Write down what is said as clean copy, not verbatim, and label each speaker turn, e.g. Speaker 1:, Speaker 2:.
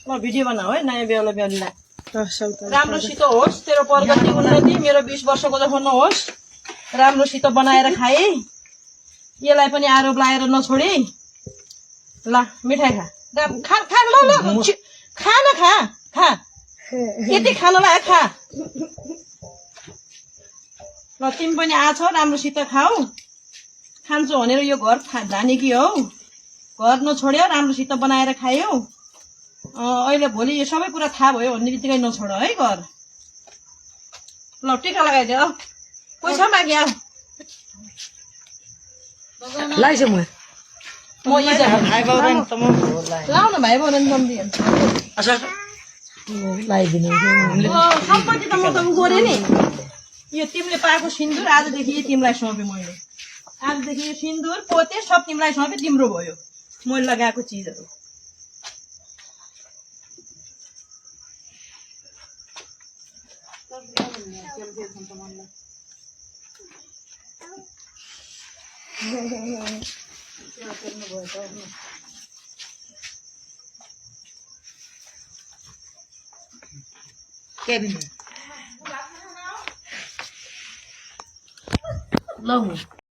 Speaker 1: म भिडियो बनाऊ है नयाँ बेहुला बेहुलीलाई राम्रोसित होस् तेरो प्रगति उन्नति मेरो 20 वर्षको जस्तो नहोस् राम्रोसित बनाएर खाए यसलाई पनि आरोप लाएर नछोडे ल मिठाई खा खा ल खा न खा खा यति खान लाग्यो खा ल तिमी पनि आछौ राम्रोसित खाऊ खान्छु भनेर यो घर जानेकी हौ घर नछोड्यौ राम्रोसित बनाएर खायौ अहिले भोलि यो सबै कुरा थाहा भयो भन्ने बित्तिकै नछोड है घर ल टिका लगाइदियो पैसा माग्यो
Speaker 2: लाइसे म
Speaker 1: लाउन भाइ बाउ
Speaker 2: लाइदिनु
Speaker 1: सम्पत्ति त म त उ गरेँ नि यो तिमीले पाएको सिन्दुर आजदेखि तिमीलाई सौँपेँ मैले आजदेखि यो सिन्दुर पोते सब तिमीलाई सौँपेँ तिम्रो भयो मैले लगाएको चिजहरू
Speaker 2: ल